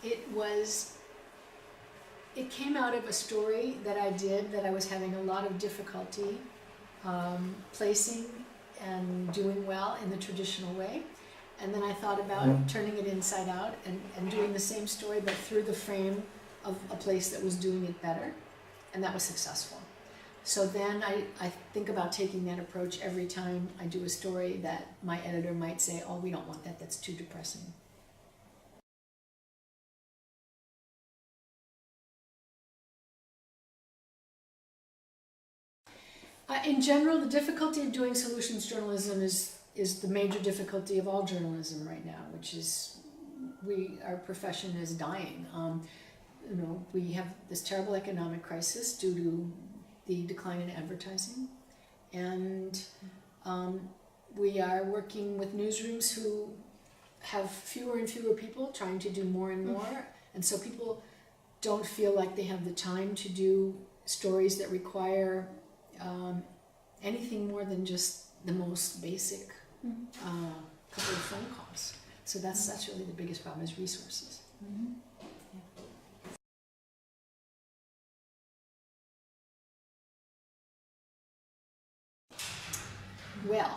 It came out of a story that I did that I was having a lot of difficulty placing and doing well in the traditional way. And then I thought about turning it inside out and doing the same story but through the frame of a place that was doing it better. And that was successful. So then I think about taking that approach every time I do a story that my editor might say, oh, we don't want that, that's too depressing. In general, the difficulty of doing solutions journalism is the major difficulty of all journalism right now, which is our profession is dying. You know, we have this terrible economic crisis due to the decline in advertising, and we are working with newsrooms who have fewer and fewer people trying to do more and more, and so people don't feel like they have the time to do stories that require anything more than just the most basic couple of phone calls. So that's really the biggest problem, is resources. Well,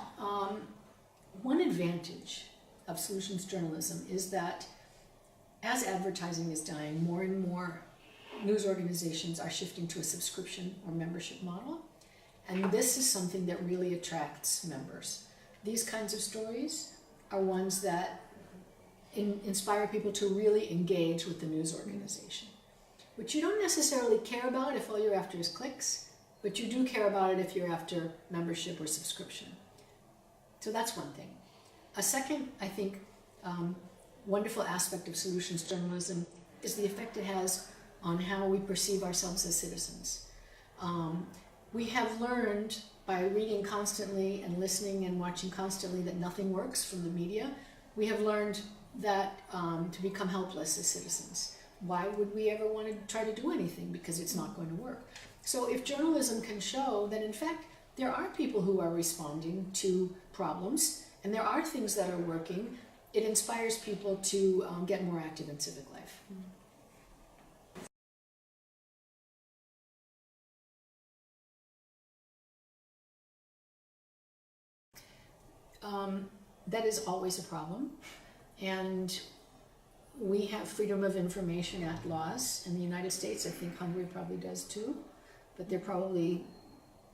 one advantage of solutions journalism is that as advertising is dying, more and more news organizations are shifting to a subscription or membership model. And this is something that really attracts members. These kinds of stories are ones that inspire people to really engage with the news organization, which you don't necessarily care about if all you're after is clicks, but you do care about it if you're after membership or subscription. So that's one thing. A second, I think, wonderful aspect of solutions journalism is the effect it has on how we perceive ourselves as citizens. We have learned by reading constantly and listening and watching constantly that nothing works from the media. We have learned that to become helpless as citizens. Why would we ever want to try to do anything? Because it's not going to work. So if journalism can show that in fact there are people who are responding to problems and there are things that are working, it inspires people to get more active in civic life. That is always a problem, and we have Freedom of Information Act laws in the United States. I think Hungary probably does too, but they're probably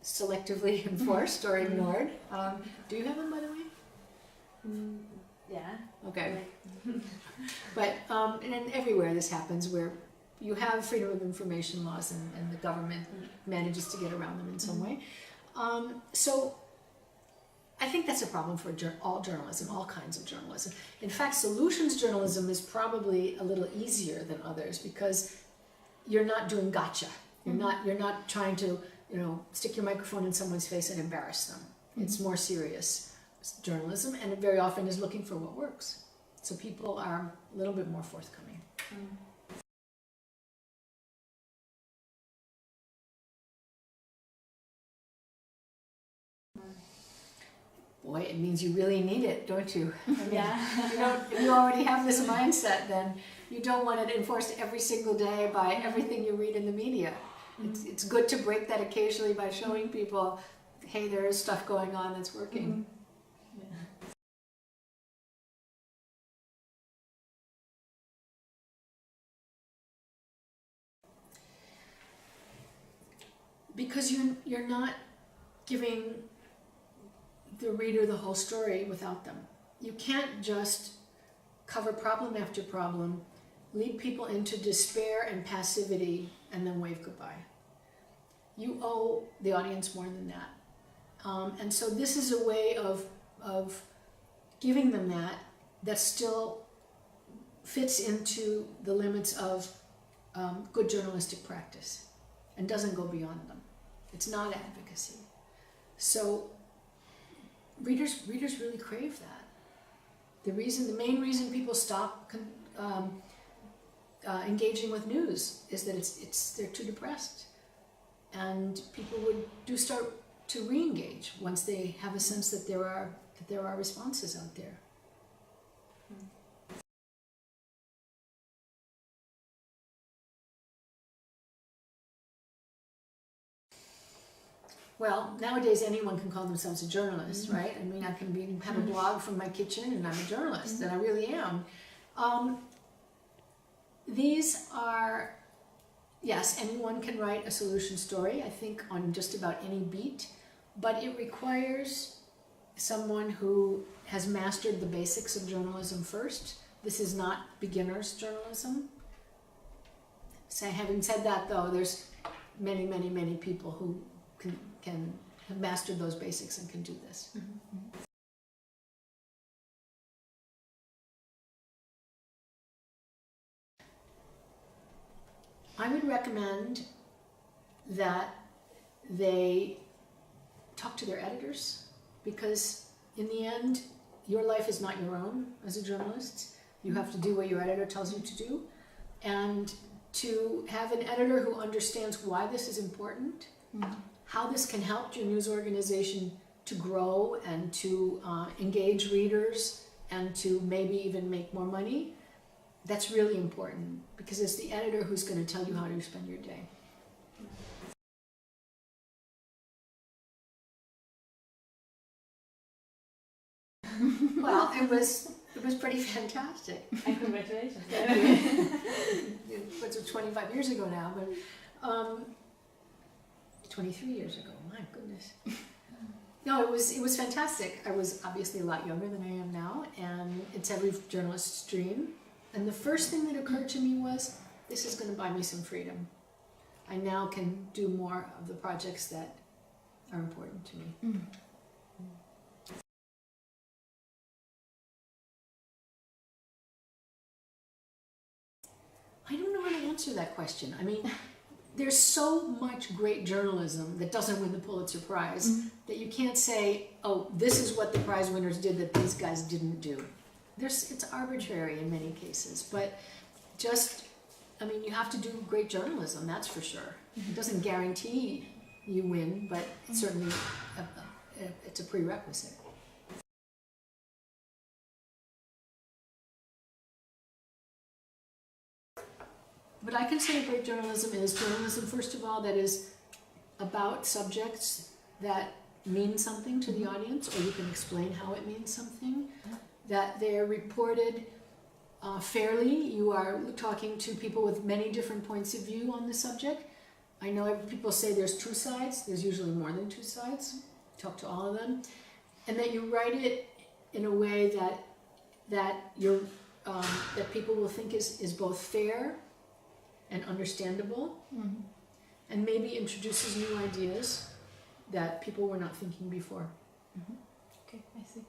selectively enforced or ignored. Do you have them, by the way? Yeah. Okay. But and then everywhere this happens, where you have freedom of information laws and the government manages to get around them in some way. So I think that's a problem for all journalism, all kinds of journalism. In fact, solutions journalism is probably a little easier than others because you're not doing gotcha. You're not trying to, stick your microphone in someone's face and embarrass them. It's more serious journalism, and it very often is looking for what works. So people are a little bit more forthcoming. Boy, it means you really need it, don't you? I mean, Yeah. If you already have this mindset, then you don't want it enforced every single day by everything you read in the media. It's good to break that occasionally by showing people, hey, there is stuff going on that's working. Because you're not giving the reader the whole story without them. You can't just cover problem after problem, lead people into despair and passivity, and then wave goodbye. You owe the audience more than that. And so this is a way of giving them that still fits into the limits of good journalistic practice and doesn't go beyond them. It's not advocacy. So readers really crave that. The main reason people stop engaging with news is that they're too depressed, and people do start to re-engage once they have a sense that there are responses out there. well, nowadays anyone can call themselves a journalist, right? I mean, I can have a blog from my kitchen and I'm a journalist, and I really am. These are, yes, anyone can write a solution story, I think, on just about any beat, but it requires someone who has mastered the basics of journalism first. This is not beginner's journalism. So having said that, though, there's many, many, many people who can have mastered those basics and can do this. I would recommend that they talk to their editors, because in the end, your life is not your own as a journalist. You have to do what your editor tells you to do. And to have an editor who understands why this is important, how this can help your news organization to grow and to engage readers and to maybe even make more money, that's really important, because it's the editor who's going to tell you how to spend your day. Well, it was pretty fantastic. And congratulations. It was 25 years ago now, but 23 years ago. My goodness. No, it was fantastic. I was obviously a lot younger than I am now, and it's every journalist's dream. And the first thing that occurred to me was, this is going to buy me some freedom. I now can do more of the projects that are important to me. I don't know how to answer that question. I mean, there's so much great journalism that doesn't win the Pulitzer Prize that you can't say, oh, this is what the prize winners did that these guys didn't do. It's arbitrary in many cases, but just, I mean, you have to do great journalism, that's for sure. It doesn't guarantee you win, but it's certainly it's a prerequisite. But I can say great journalism is journalism, first of all, that is about subjects that mean something to the audience, or you can explain how it means something, that they're reported fairly. You are talking to people with many different points of view on the subject. I know people say there's two sides. There's usually more than two sides. Talk to all of them. And that you write it in a way that people will think is both fair and understandable, and maybe introduces new ideas that people were not thinking before. Okay, I see.